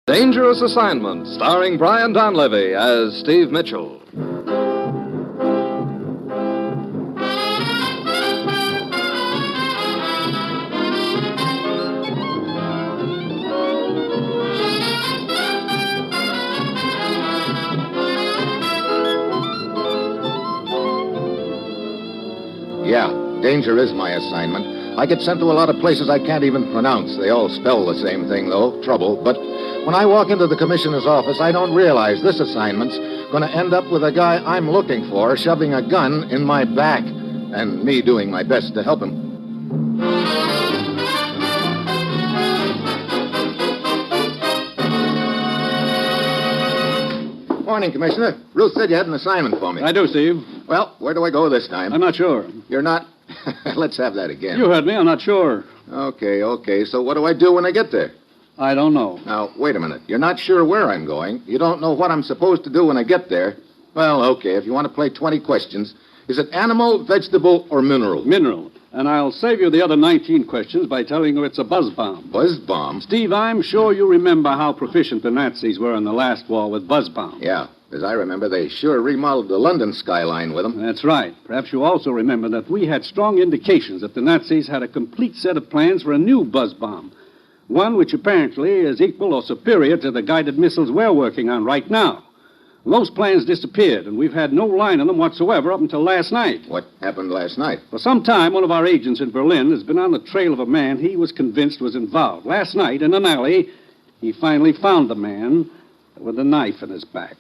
Dangerous Assignment, starring Brian Donlevy as Steve Mitchell. Yeah, danger is my assignment. I get sent to a lot of places I can't even pronounce. They all spell the same thing, though, trouble. But when I walk into the commissioner's office, I don't realize this assignment's going to end up with a guy I'm looking for shoving a gun in my back, and me doing my best to help him. Morning, Commissioner. Ruth said you had an assignment for me. I do, Steve. Well, where do I go this time? I'm not sure. You're not? Let's have that again. You heard me. I'm not sure. Okay. So what do I do when I get there? I don't know. Now, wait a minute. You're not sure where I'm going. You don't know what I'm supposed to do when I get there. Well, okay, if you want to play 20 questions. Is it animal, vegetable, or mineral? Mineral. And I'll save you the other 19 questions by telling you it's a buzz bomb. Buzz bomb? Steve, I'm sure you remember how proficient the Nazis were in the last war with buzz bombs. Yeah. As I remember, they sure remodeled the London skyline with them. That's right. Perhaps you also remember that we had strong indications that the Nazis had a complete set of plans for a new buzz bomb. One which apparently is equal or superior to the guided missiles we're working on right now. Those plans disappeared, and we've had no line on them whatsoever up until last night. What happened last night? For some time, one of our agents in Berlin has been on the trail of a man he was convinced was involved. Last night, in an alley, he finally found the man with a knife in his back.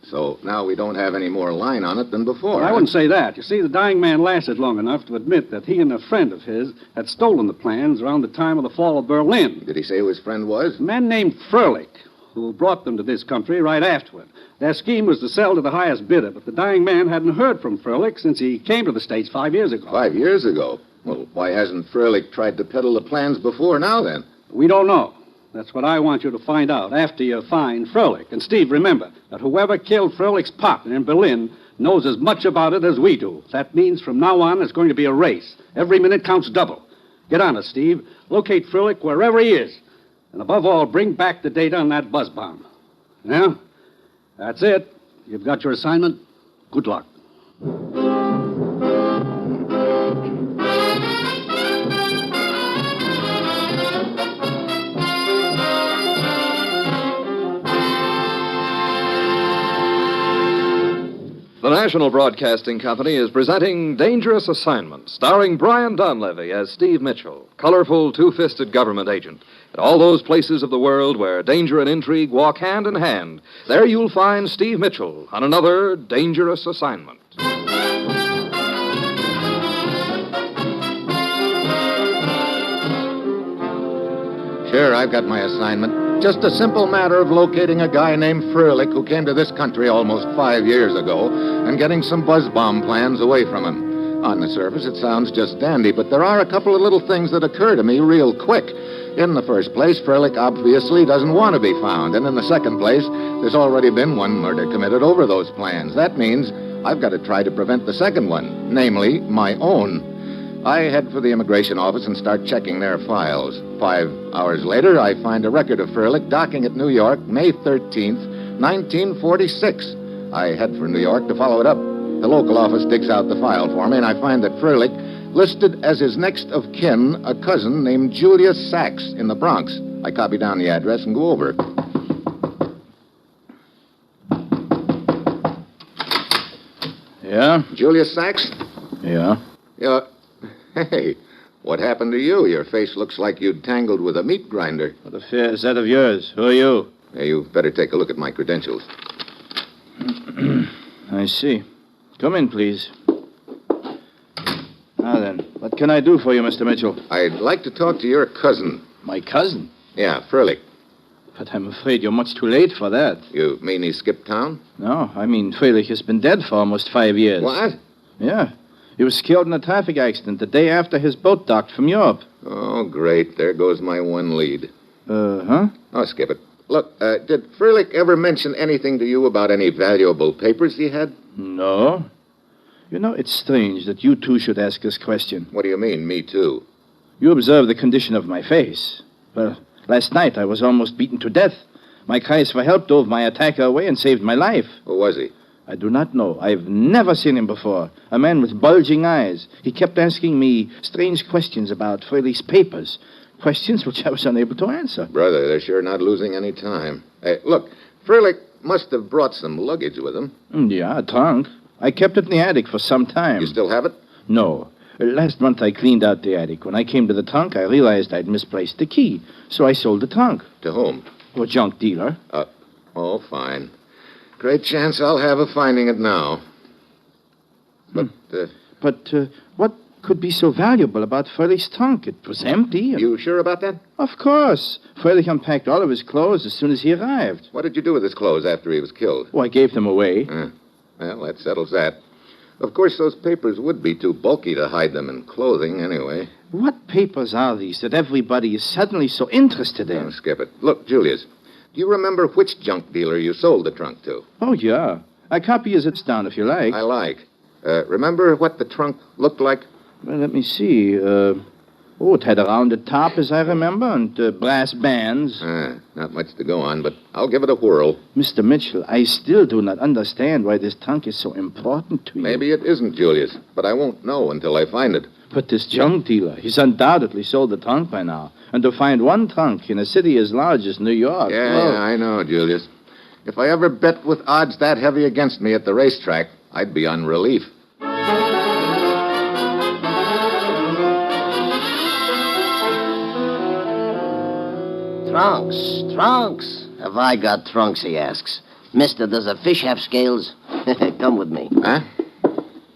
So now we don't have any more line on it than before. Well, I wouldn't say that. You see, the dying man lasted long enough to admit that he and a friend of his had stolen the plans around the time of the fall of Berlin. Did he say who his friend was? A man named Froelich, who brought them to this country right afterward. Their scheme was to sell to the highest bidder, but the dying man hadn't heard from Froelich since he came to the States 5 years ago. 5 years ago? Well, why hasn't Froelich tried to peddle the plans before now, then? We don't know. That's what I want you to find out after you find Froelich. And, Steve, remember that whoever killed Froelich's partner in Berlin knows as much about it as we do. That means from now on it's going to be a race. Every minute counts double. Get on it, Steve. Locate Froelich wherever he is. And above all, bring back the data on that buzz bomb. Yeah? That's it. You've got your assignment. Good luck. The National Broadcasting Company is presenting Dangerous Assignment, starring Brian Donlevy as Steve Mitchell, colorful, two-fisted government agent. At all those places of the world where danger and intrigue walk hand in hand, there you'll find Steve Mitchell on another Dangerous Assignment. Sure, I've got my assignment. Just a simple matter of locating a guy named Froelich who came to this country almost 5 years ago and getting some buzz bomb plans away from him. On the surface, it sounds just dandy, but there are a couple of little things that occur to me real quick. In the first place, Froelich obviously doesn't want to be found. And in the second place, there's already been one murder committed over those plans. That means I've got to try to prevent the second one, namely my own. I head for the immigration office and start checking their files. 5 hours later, I find a record of Froelich docking at New York, May 13th, 1946. I head for New York to follow it up. The local office digs out the file for me, and I find that Froelich listed as his next of kin a cousin named Julius Sax in the Bronx. I copy down the address and go over. Yeah? Julius Sax? Yeah. Yeah. Hey, what happened to you? Your face looks like you'd tangled with a meat grinder. What affair is that of yours? Who are you? Hey, you better take a look at my credentials. I see. Come in, please. Now then, what can I do for you, Mr. Mitchell? I'd like to talk to your cousin. My cousin? Yeah, Froelich. But I'm afraid you're much too late for that. You mean he skipped town? No, I mean Froelich has been dead for almost 5 years. What? Yeah. He was killed in a traffic accident the day after his boat docked from Europe. Oh, great. There goes my one lead. Huh? Oh, skip it. Look, did Froelich ever mention anything to you about any valuable papers he had? No. You know, it's strange that you two should ask this question. What do you mean, me too? You observe the condition of my face. Well, last night I was almost beaten to death. My cries for help drove my attacker away and saved my life. Who was he? I do not know. I've never seen him before. A man with bulging eyes. He kept asking me strange questions about Fröhlich's papers. Questions which I was unable to answer. Brother, they're sure not losing any time. Hey, look, Fröhlich must have brought some luggage with him. Yeah, a trunk. I kept it in the attic for some time. You still have it? No. Last month I cleaned out the attic. When I came to the trunk, I realized I'd misplaced the key. So I sold the trunk. To whom? To a junk dealer. Oh, fine. Great chance I'll have of finding it now. But, But what could be so valuable about Fröhlich's trunk? It was empty. You sure about that? Of course. Fröhlich unpacked all of his clothes as soon as he arrived. What did you do with his clothes after he was killed? Oh, I gave them away. Well, that settles that. Of course, those papers would be too bulky to hide them in clothing anyway. What papers are these that everybody is suddenly so interested in? Oh, skip it. Look, Julius, do you remember which junk dealer you sold the trunk to? Oh, yeah. I copy as it's down if you like. I like. Remember what the trunk looked like? Well, let me see. It had a rounded top, as I remember, and brass bands. Not much to go on, but I'll give it a whirl. Mr. Mitchell, I still do not understand why this trunk is so important to you. Maybe it isn't, Julius, but I won't know until I find it. But this junk dealer, he's undoubtedly sold the trunk by now. And to find one trunk in a city as large as New York... Yeah, I know, Julius. If I ever bet with odds that heavy against me at the racetrack, I'd be on relief. Trunks. Have I got trunks, he asks. Mister, does a fish have scales? Come with me. Huh?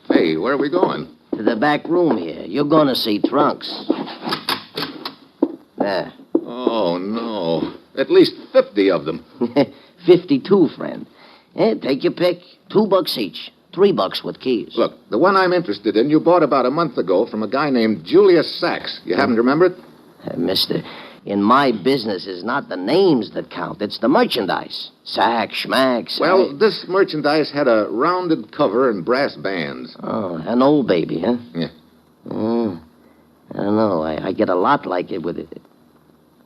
Hey, where are we going? To the back room here. You're going to see trunks. There. Oh, no. At least 50 of them. 52, friend. Take your pick. $2 each. $3 with keys. Look, the one I'm interested in you bought about a month ago from a guy named Julius Sax. You happen to remember it? Mister, in my business, it's not the names that count. It's the merchandise. Sax, schmacks. Well, this merchandise had a rounded cover and brass bands. Oh, an old baby, huh? Yeah. I don't know. I get a lot like it with it.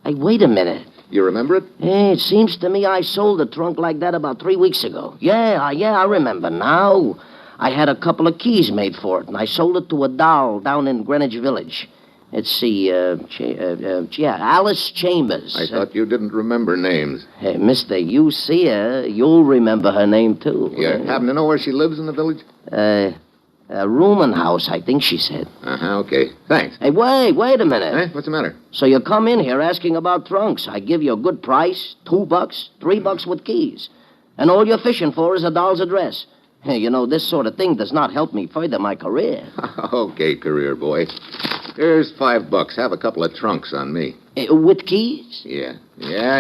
Hey, wait a minute. You remember it? Hey, it seems to me I sold a trunk like that about 3 weeks ago. Yeah, I remember now. I had a couple of keys made for it, and I sold it to a doll down in Greenwich Village. Let's see, Alice Chambers. I thought you didn't remember names. Hey, mister, you see her, you'll remember her name, too. You happen to know where she lives in the village? Room and house, I think she said. Okay. Thanks. Hey, wait a minute. Hey, what's the matter? So you come in here asking about trunks. I give you a good price, $2, $3 with keys. And all you're fishing for is a doll's address. Hey, you know, this sort of thing does not help me further my career. Okay, career boy. Here's $5. Have a couple of trunks on me. With keys? Yeah,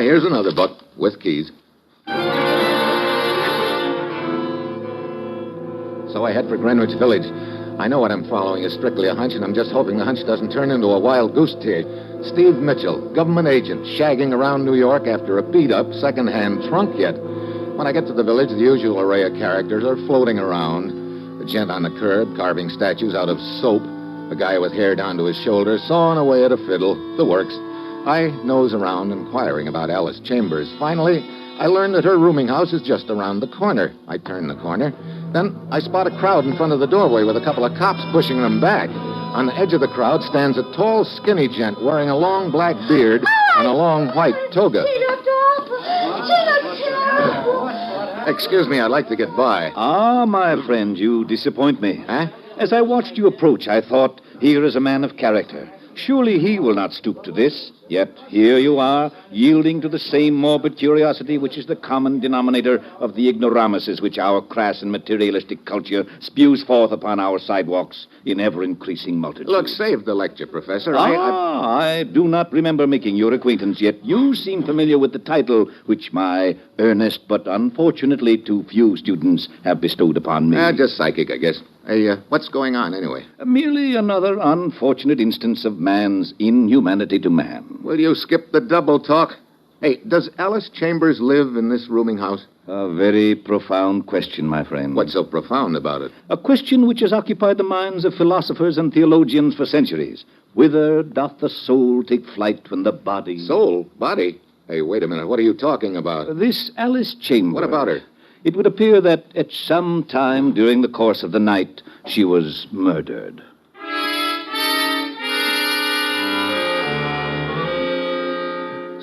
here's another $1 with keys. So I head for Greenwich Village. I know what I'm following is strictly a hunch, and I'm just hoping the hunch doesn't turn into a wild goose chase. Steve Mitchell, government agent, shagging around New York after a beat-up second-hand trunk yet. When I get to the village, the usual array of characters are floating around. The gent on the curb carving statues out of soap. A guy with hair down to his shoulders sawing away at a fiddle. The works. I nose around inquiring about Alice Chambers. Finally, I learn that her rooming house is just around the corner. I turn the corner. Then I spot a crowd in front of the doorway with a couple of cops pushing them back. On the edge of the crowd stands a tall, skinny gent wearing a long black beard and a long white toga. She looked awful. She looked terrible. Excuse me, I'd like to get by. Ah, my friend, you disappoint me. Huh? As I watched you approach, I thought, here is a man of character. Surely he will not stoop to this. Yet here you are, yielding to the same morbid curiosity which is the common denominator of the ignoramuses which our crass and materialistic culture spews forth upon our sidewalks in ever-increasing multitudes. Look, save the lecture, Professor. I do not remember making your acquaintance, yet you seem familiar with the title which my earnest but unfortunately too few students have bestowed upon me. Just psychic, I guess. Hey, what's going on, anyway? Merely another unfortunate instance of man's inhumanity to man. Will you skip the double talk? Hey, does Alice Chambers live in this rooming house? A very profound question, my friend. What's so profound about it? A question which has occupied the minds of philosophers and theologians for centuries. Whither doth the soul take flight when the body... Soul? Body? Hey, wait a minute. What are you talking about? This Alice Chambers. What about her? It would appear that at some time during the course of the night, she was murdered.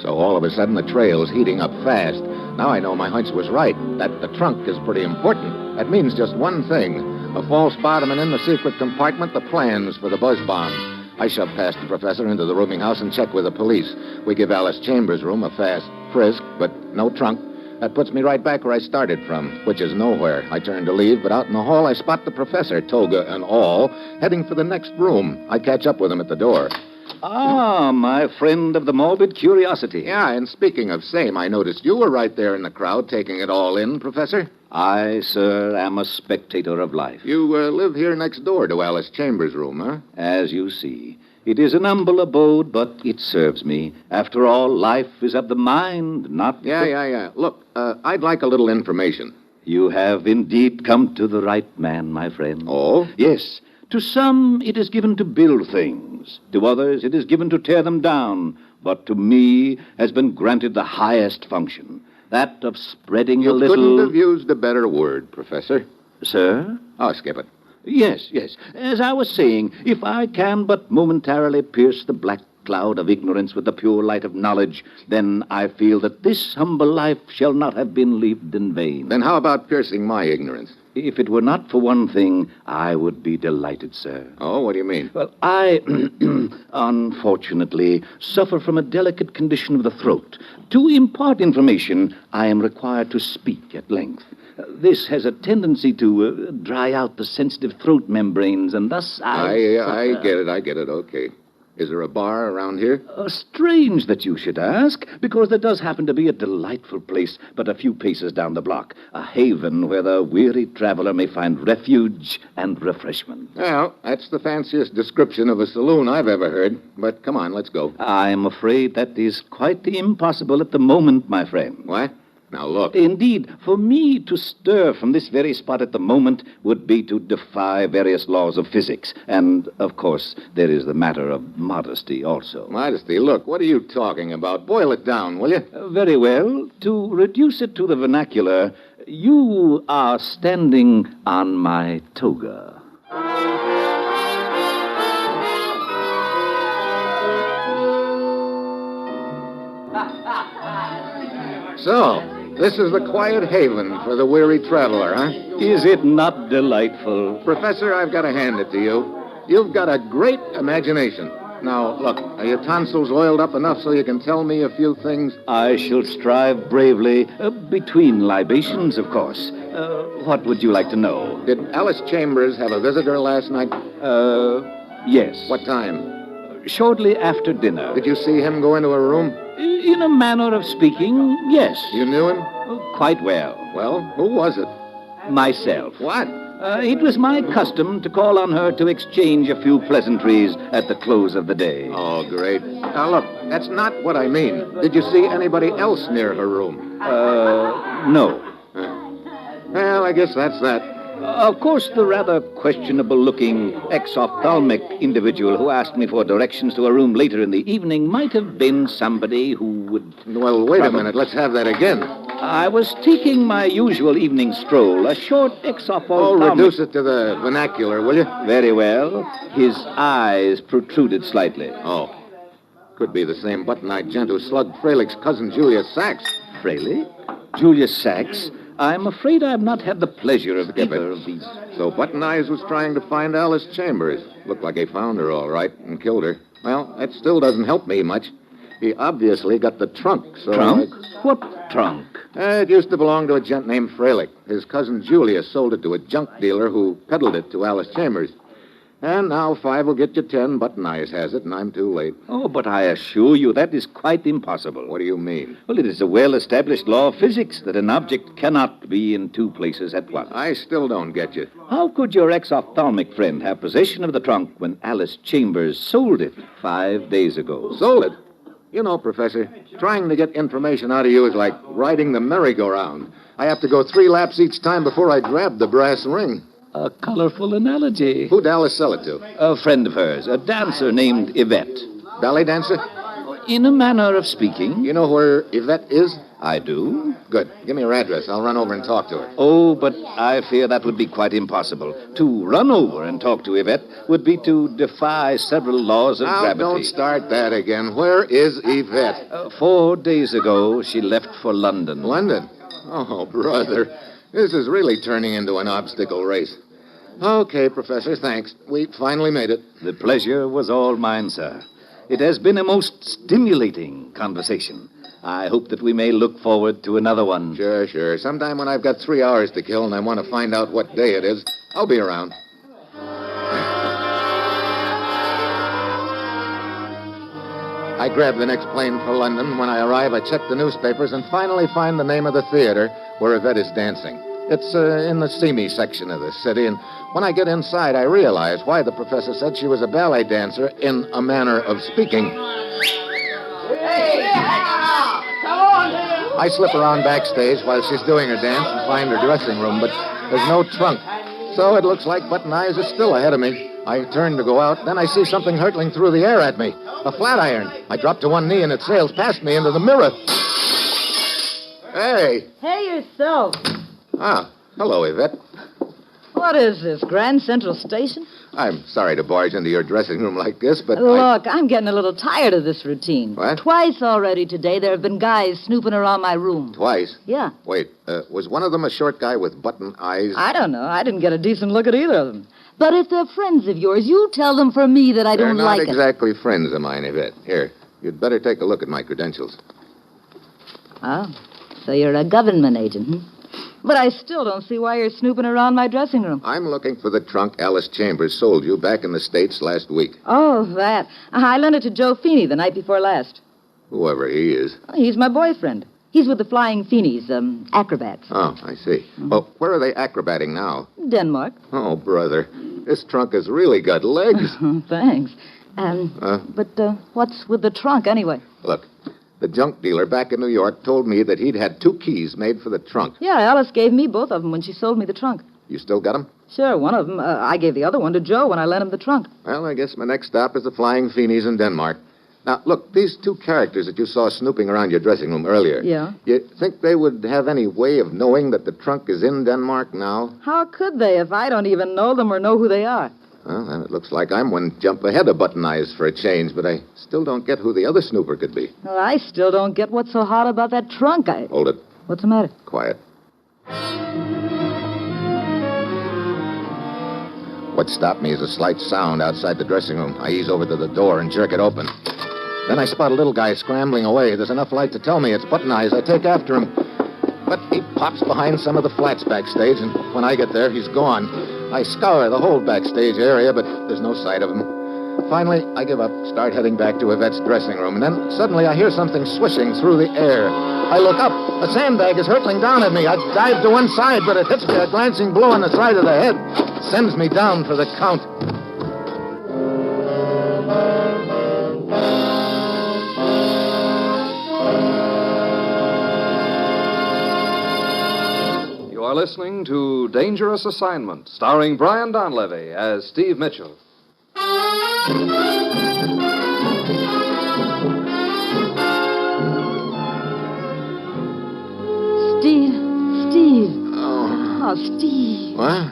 So all of a sudden, the trail's heating up fast. Now I know my hunch was right, that the trunk is pretty important. That means just one thing. A false bottom and in the secret compartment, the plans for the buzz bomb. I shove past the professor into the rooming house and check with the police. We give Alice Chambers' room a fast frisk, but no trunk. That puts me right back where I started from, which is nowhere. I turn to leave, but out in the hall, I spot the professor, toga and all, heading for the next room. I catch up with him at the door. Ah, my friend of the morbid curiosity. Yeah, and speaking of same, I noticed you were right there in the crowd taking it all in, Professor. I, sir, am a spectator of life. You live here next door to Alice Chambers' room, huh? As you see. It is an humble abode, but it serves me. After all, life is of the mind, not Yeah. Look, I'd like a little information. You have indeed come to the right man, my friend. Oh? Yes. To some, it is given to build things. To others, it is given to tear them down. But to me has been granted the highest function, that of spreading a little... You couldn't have used a better word, Professor. Sir? Oh, skip it. Yes. As I was saying, if I can but momentarily pierce the black cloud of ignorance with the pure light of knowledge, then I feel that this humble life shall not have been lived in vain. Then how about piercing my ignorance? If it were not for one thing, I would be delighted, sir. Oh, what do you mean? Well, I, unfortunately, suffer from a delicate condition of the throat. To impart information, I am required to speak at length. This has a tendency to dry out the sensitive throat membranes, and thus I get it, okay. Is there a bar around here? Strange that you should ask, because there does happen to be a delightful place but a few paces down the block, a haven where the weary traveler may find refuge and refreshment. Well, that's the fanciest description of a saloon I've ever heard. But come on, let's go. I'm afraid that is quite impossible at the moment, my friend. What? Now, look. Indeed, for me to stir from this very spot at the moment would be to defy various laws of physics. And, of course, there is the matter of modesty also. Modesty? Look, what are you talking about? Boil it down, will you? Very well. To reduce it to the vernacular, you are standing on my toga. So, this is the quiet haven for the weary traveler, huh? Is it not delightful? Professor, I've got to hand it to you. You've got a great imagination. Now, look, are your tonsils oiled up enough so you can tell me a few things? I shall strive bravely, between libations, of course. What would you like to know? Did Alice Chambers have a visitor last night? Yes. What time? Shortly after dinner. Did you see him go into a room? In a manner of speaking, yes. You knew him? Quite well. Well, who was it? Myself. What? It was my custom to call on her to exchange a few pleasantries at the close of the day. Oh, great. Now, look, that's not what I mean. Did you see anybody else near her room? No. Well, I guess that's that. Of course, the rather questionable-looking ex-ophthalmic individual who asked me for directions to a room later in the evening might have been somebody who would... Well, wait a minute. Let's have that again. I was taking my usual evening stroll, a short ex-ophthalmic... Oh, reduce it to the vernacular, will you? Very well. His eyes protruded slightly. Oh. Could be the same button-eyed gent who slugged Freilic's cousin, Julius Sax. Freilich? Julius Sax? I'm afraid I've not had the pleasure of either of these. So Button Eyes was trying to find Alice Chambers. Looked like he found her all right and killed her. Well, that still doesn't help me much. He obviously got the trunk, so... Trunk? What trunk? It used to belong to a gent named Freilich. His cousin Julius sold it to a junk dealer who peddled it to Alice Chambers. And now 5 will get you 10. Button Eyes has it, and I'm too late. Oh, but I assure you that is quite impossible. What do you mean? Well, it is a well-established law of physics that an object cannot be in two places at once. I still don't get you. How could your ex-ophthalmic friend have possession of the trunk when Alice Chambers sold it 5 days ago? Sold it? You know, Professor, trying to get information out of you is like riding the merry-go-round. I have to go 3 laps each time before I grab the brass ring. A colorful analogy. Who'd Alice sell it to? A friend of hers, a dancer named Yvette. Ballet dancer? In a manner of speaking. You know where Yvette is? I do. Good. Give me her address. I'll run over and talk to her. Oh, but I fear that would be quite impossible. To run over and talk to Yvette would be to defy several laws of Now, gravity. don't start that again. Where is Yvette? 4 days ago, she left for London. London? Oh, brother. This is really turning into an obstacle race. Okay, Professor, thanks. We finally made it. The pleasure was all mine, sir. It has been a most stimulating conversation. I hope that we may look forward to another one. Sure. Sometime when I've got 3 hours to kill and I want to find out what day it is, I'll be around. I grab the next plane for London. When I arrive, I check the newspapers and finally find the name of the theater where Yvette is dancing. It's in the seamy section of the city, and when I get inside, I realize why the professor said she was a ballet dancer in a manner of speaking. I slip around backstage while she's doing her dance and find her dressing room, but there's no trunk. So it looks like Button Eyes is still ahead of me. I turn to go out, then I see something hurtling through the air at me. A flat iron. I drop to one knee and it sails past me into the mirror. Hey. Hey, yourself. Ah, hello, Yvette. What is this, Grand Central Station? I'm sorry to barge into your dressing room like this, but Look, I'm getting a little tired of this routine. What? Twice already today there have been guys snooping around my room. Twice? Yeah. Wait, was one of them a short guy with button eyes? I don't know. I didn't get a decent look at either of them. But if they're friends of yours, you tell them for me that I They're don't not like it. exactly friends of mine, Yvette. Here, you'd better take a look at my credentials. Oh, so you're a government agent, hmm? But I still don't see why you're snooping around my dressing room. I'm looking for the trunk Alice Chambers sold you back in the States last week. Oh, that. I lent it to Joe Feeney the night before last. Whoever he is. He's my boyfriend. He's with the Flying Finis, acrobats. Oh, I see. Well, where are they acrobating now? Denmark. Oh, brother. This trunk has really got legs. Thanks. But what's with the trunk, anyway? Look, the junk dealer back in New York told me that he'd had 2 keys made for the trunk. Yeah, Alice gave me both of them when she sold me the trunk. You still got them? Sure, one of them. I gave the other one to Joe when I lent him the trunk. Well, I guess my next stop is the Flying Finis in Denmark. Now, look, these 2 characters that you saw snooping around your dressing room earlier. Yeah? You think they would have any way of knowing that the trunk is in Denmark now? How could they if I don't even know them or know who they are? Well, then it looks like I'm one jump ahead of Button Eyes for a change, but I still don't get who the other snooper could be. Well, I still don't get what's so hot about that trunk. Hold it. What's the matter? Quiet. What stopped me is a slight sound outside the dressing room. I ease over to the door and jerk it open. Then I spot a little guy scrambling away. There's enough light to tell me it's Button Eyes. I take after him. But he pops behind some of the flats backstage, and when I get there, he's gone. I scour the whole backstage area, but there's no sight of him. Finally, I give up, start heading back to Yvette's dressing room, and then suddenly I hear something swishing through the air. I look up. A sandbag is hurtling down at me. I dive to one side, but it hits me a glancing blow on the side of the head. Sends me down for the count. You are listening to Dangerous Assignment, starring Brian Donlevy as Steve Mitchell. Steve. Oh. Oh, Steve. What?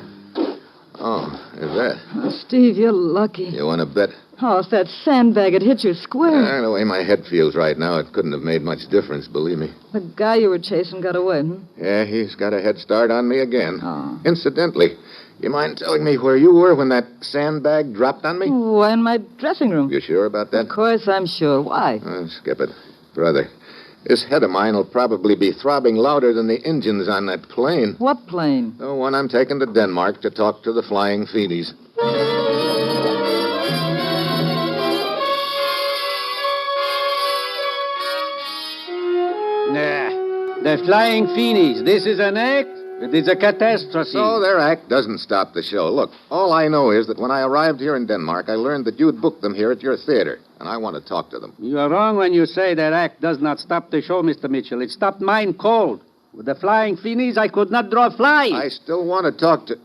Oh, is that? Oh, Steve, you're lucky. You want to bet? Oh, if that sandbag had hit you square. The way my head feels right now, it couldn't have made much difference, believe me. The guy you were chasing got away, hmm? Yeah, he's got a head start on me again. Oh. Incidentally, you mind telling me where you were when that sandbag dropped on me? Why, in my dressing room. You sure about that? Of course I'm sure. Why? Skip it. Brother, this head of mine will probably be throbbing louder than the engines on that plane. What plane? The one I'm taking to Denmark to talk to the Flying Finis. The Flying Finis. This is an act? It is a catastrophe. So their act doesn't stop the show. Look, all I know is that when I arrived here in Denmark, I learned that you'd booked them here at your theater, and I want to talk to them. You are wrong when you say that act does not stop the show, Mr. Mitchell. It stopped mine cold. With the Flying Finis, I could not draw flies. I still want to talk to...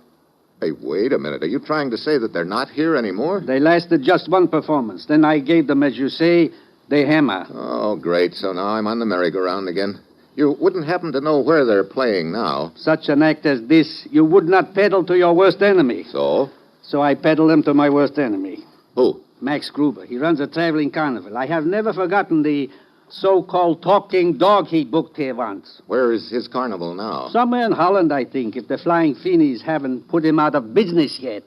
Hey, wait a minute. Are you trying to say that they're not here anymore? They lasted just one performance. Then I gave them, as you say, They hammer. Oh, great. So now I'm on the merry-go-round again. You wouldn't happen to know where they're playing now. Such an act as this, you would not peddle to your worst enemy. So? So I peddle them to my worst enemy. Who? Max Gruber. He runs a traveling carnival. I have never forgotten the so-called talking dog he booked here once. Where is his carnival now? Somewhere in Holland, I think, if the Flying Finis haven't put him out of business yet.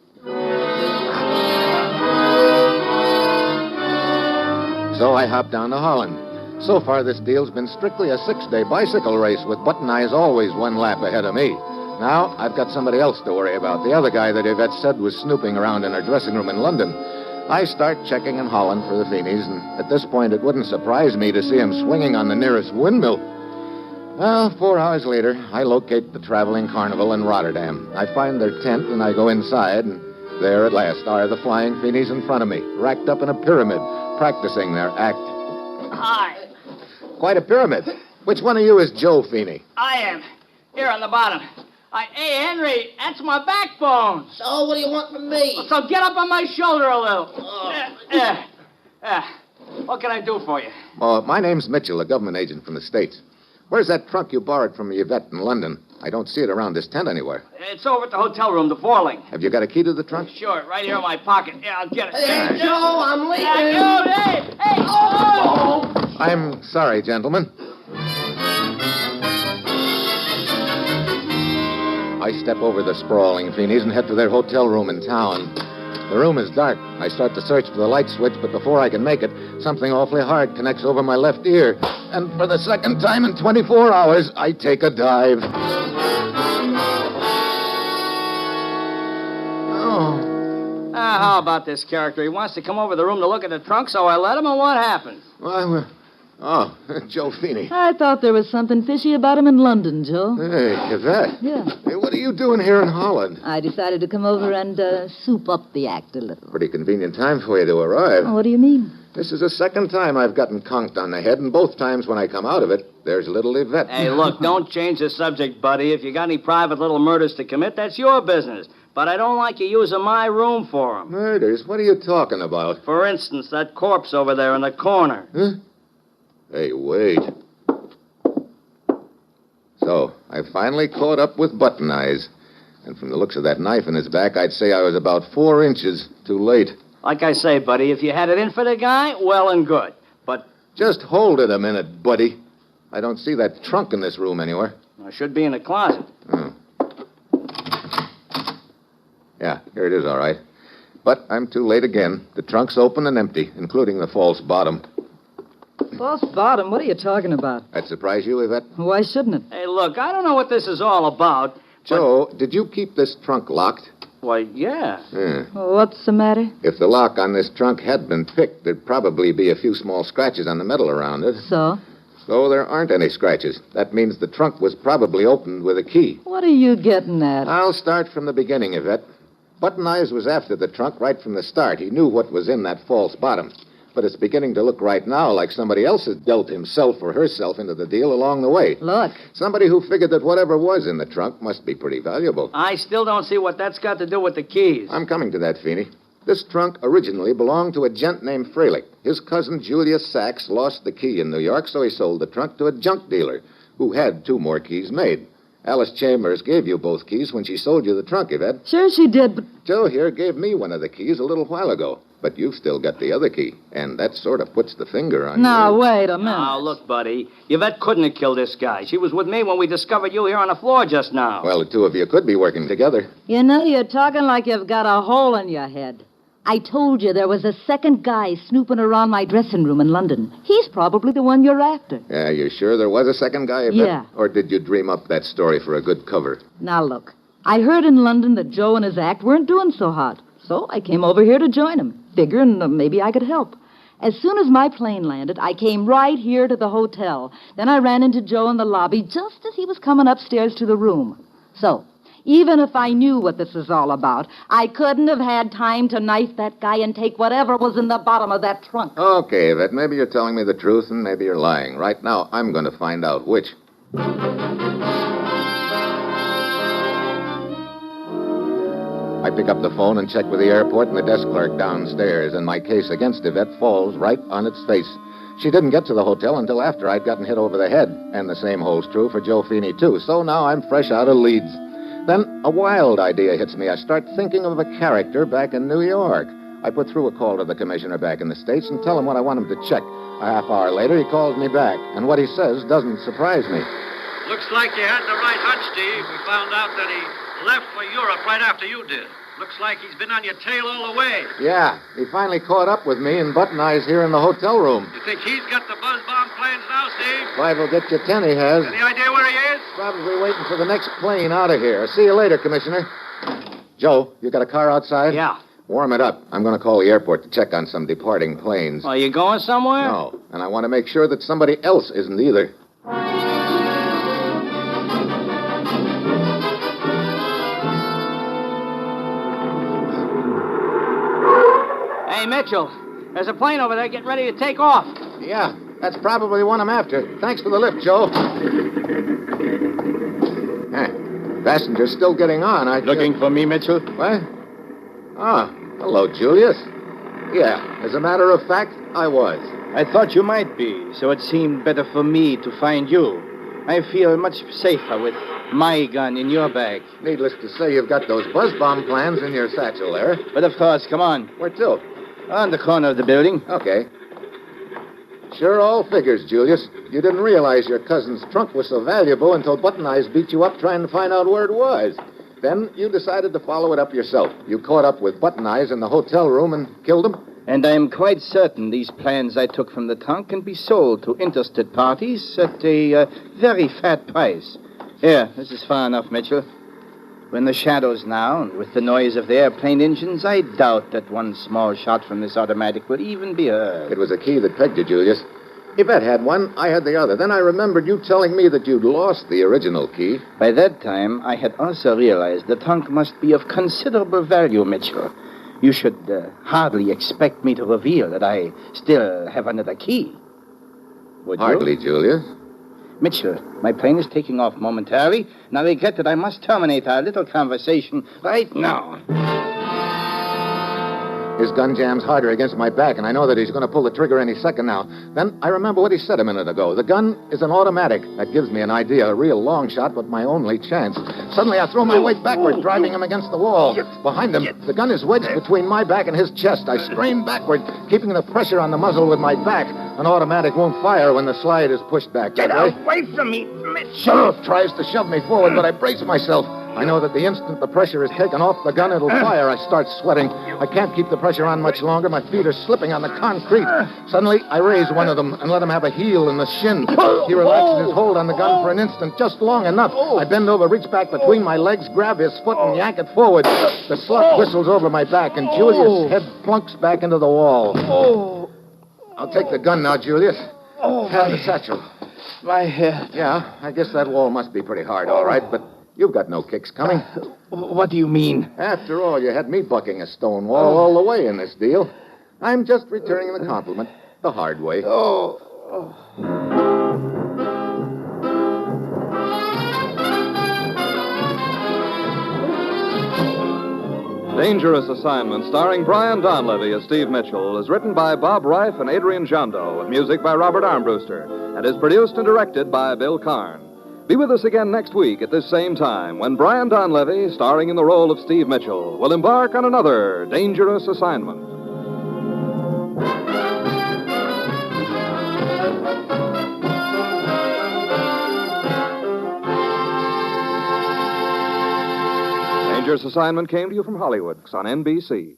So I hopped down to Holland. So far, this deal's been strictly a 6-day bicycle race with Button Eyes always one lap ahead of me. Now, I've got somebody else to worry about, the other guy that Yvette said was snooping around in her dressing room in London. I start checking in Holland for the Finis, and at this point, it wouldn't surprise me to see him swinging on the nearest windmill. Well, 4 hours later, I locate the Traveling Carnival in Rotterdam. I find their tent, and I go inside, and there at last are the Flying Finis in front of me, racked up in a pyramid, practicing their act. Hi, Quite a pyramid. Which one of you is Joe Feeney? I am. Here on the bottom. Hey, Henry, that's my backbone. So, what do you want from me? So get up on my shoulder a little. What can I do for you? Oh, my name's Mitchell, a government agent from the States. Where's that trunk you borrowed from Yvette in London? I don't see it around this tent anywhere. It's over at the hotel room, the foreling. Have you got a key to the trunk? Sure, right here in my pocket. Yeah, I'll get it. Hey, Joe, I'm leaving. Hey! Oh! I'm sorry, gentlemen. I step over the sprawling Feenis and head to their hotel room in town. The room is dark. I start to search for the light switch, but before I can make it, something awfully hard connects over my left ear. And for the second time in 24 hours, I take a dive. Oh. How about this character? He wants to come over the room to look at the trunk, so I let him, and what happened? Well, Joe Feeney. I thought there was something fishy about him in London, Joe. Hey, Yvette. Yeah. Hey, what are you doing here in Holland? I decided to come over and soup up the act a little. Pretty convenient time for you to arrive. Oh, what do you mean? This is the second time I've gotten conked on the head, and both times when I come out of it, there's little Yvette. Hey, look, don't change the subject, buddy. If you got any private little murders to commit, that's your business. But I don't like you using my room for them. Murders? What are you talking about? For instance, that corpse over there in the corner. Huh? Hey, wait. So, I finally caught up with Button Eyes. And from the looks of that knife in his back, I'd say I was about 4 inches too late. Like I say, buddy, if you had it in for the guy, well and good. But Just hold it a minute, buddy. I don't see that trunk in this room anywhere. I should be in the closet. Oh. Yeah, here it is, all right. But I'm too late again. The trunk's open and empty, including the false bottom. False bottom? What are you talking about? That surprise you, Yvette? Why shouldn't it? Hey, look, I don't know what this is all about. Joe, did you keep this trunk locked? Why, yeah. Yeah. Well, what's the matter? If the lock on this trunk had been picked, there'd probably be a few small scratches on the metal around it. So? So there aren't any scratches. That means the trunk was probably opened with a key. What are you getting at? I'll start from the beginning, Yvette. Button Eyes was after the trunk right from the start. He knew what was in that false bottom. But it's beginning to look right now like somebody else has dealt himself or herself into the deal along the way. Look. Somebody who figured that whatever was in the trunk must be pretty valuable. I still don't see what that's got to do with the keys. I'm coming to that, Feeney. This trunk originally belonged to a gent named Freilich. His cousin Julius Sax lost the key in New York, so he sold the trunk to a junk dealer who had 2 more keys made. Alice Chambers gave you both keys when she sold you the trunk, Yvette. Sure she did, but... Joe here gave me one of the keys a little while ago. But you've still got the other key, and that sort of puts the finger on Now, you. wait a minute. Now, look, buddy. Yvette couldn't have killed this guy. She was with me when we discovered you here on the floor just now. Well, the 2 of you could be working together. You know, you're talking like you've got a hole in your head. I told you there was a second guy snooping around my dressing room in London. He's probably the one you're after. Yeah, you sure there was a second guy, Yvette? Yeah. Or did you dream up that story for a good cover? Now, look. I heard in London that Joe and his act weren't doing so hot. So I came over here to join him, figuring maybe I could help. As soon as my plane landed, I came right here to the hotel. Then I ran into Joe in the lobby just as he was coming upstairs to the room. So, even if I knew what this is all about, I couldn't have had time to knife that guy and take whatever was in the bottom of that trunk. Okay, Yvette, maybe you're telling me the truth and maybe you're lying. Right now, I'm going to find out which. I pick up the phone and check with the airport and the desk clerk downstairs, and my case against Yvette falls right on its face. She didn't get to the hotel until after I'd gotten hit over the head. And the same holds true for Joe Feeney, too. So now I'm fresh out of Leeds. Then a wild idea hits me. I start thinking of a character back in New York. I put through a call to the commissioner back in the States and tell him what I want him to check. A half hour later, he calls me back. And what he says doesn't surprise me. Looks like you had the right hunch, Steve. We found out that he left for Europe right after you did. Looks like he's been on your tail all the way. Yeah, he finally caught up with me in Button Eyes here in the hotel room. You think he's got the buzz bomb plans now, Steve? 5 will get you 10, he has. Any idea where he is? Probably waiting for the next plane out of here. See you later, Commissioner. Joe, you got a car outside? Yeah. Warm it up. I'm going to call the airport to check on some departing planes. Are you going somewhere? No, and I want to make sure that somebody else isn't either. Hey, Mitchell, there's a plane over there getting ready to take off. Yeah, that's probably the one I'm after. Thanks for the lift, Joe. Passenger's still getting on. Looking for me, Mitchell? What? Ah, hello, Julius. Yeah, as a matter of fact, I was. I thought you might be, so it seemed better for me to find you. I feel much safer with my gun in your bag. Needless to say, you've got those buzz bomb plans in your satchel there. But of course, come on. Where to? On the corner of the building. Okay. Sure all figures, Julius. You didn't realize your cousin's trunk was so valuable until Button Eyes beat you up trying to find out where it was. Then you decided to follow it up yourself. You caught up with Button Eyes in the hotel room and killed him? And I'm quite certain these plans I took from the trunk can be sold to interested parties at a very fat price. Here, this is far enough, Mitchell. We're in the shadows now, and with the noise of the airplane engines, I doubt that one small shot from this automatic will even be heard. It was a key that pegged you, Julius. Yvette had one, I had the other. Then I remembered you telling me that you'd lost the original key. By that time, I had also realized the trunk must be of considerable value, Mitchell. You should hardly expect me to reveal that I still have another key. Would you? Hardly, Julius. Mitchell, my plane is taking off momentarily, and I regret that I must terminate our little conversation right now. His gun jams harder against my back, and I know that he's going to pull the trigger any second now. Then I remember what he said a minute ago. The gun is an automatic. That gives me an idea, a real long shot, but my only chance. Suddenly I throw my weight backward, driving him against the wall. Behind him, the gun is wedged between my back and his chest. I strain backward, keeping the pressure on the muzzle with my back. An automatic won't fire when the slide is pushed back. Get away from me, Mitchell tries to shove me forward, but I brace myself. I know that the instant the pressure is taken off the gun, it'll fire. I start sweating. I can't keep the pressure on much longer. My feet are slipping on the concrete. Suddenly, I raise one of them and let him have a heel in the shin. He relaxes his hold on the gun for an instant, just long enough. I bend over, reach back between my legs, grab his foot, and yank it forward. The slug whistles over my back, and Julius' head plunks back into the wall. I'll take the gun now, Julius. Have the satchel. My head. Yeah, I guess that wall must be pretty hard, all right, but you've got no kicks coming. What do you mean? After all, you had me bucking a stone wall all the way in this deal. I'm just returning the compliment the hard way. Dangerous Assignment, starring Brian Donlevy as Steve Mitchell, is written by Bob Reif and Adrian Jondo, with music by Robert Armbruster, and is produced and directed by Bill Karn. Be with us again next week at this same time when Brian Donlevy, starring in the role of Steve Mitchell, will embark on another dangerous assignment. Dangerous Assignment came to you from Hollywood on NBC.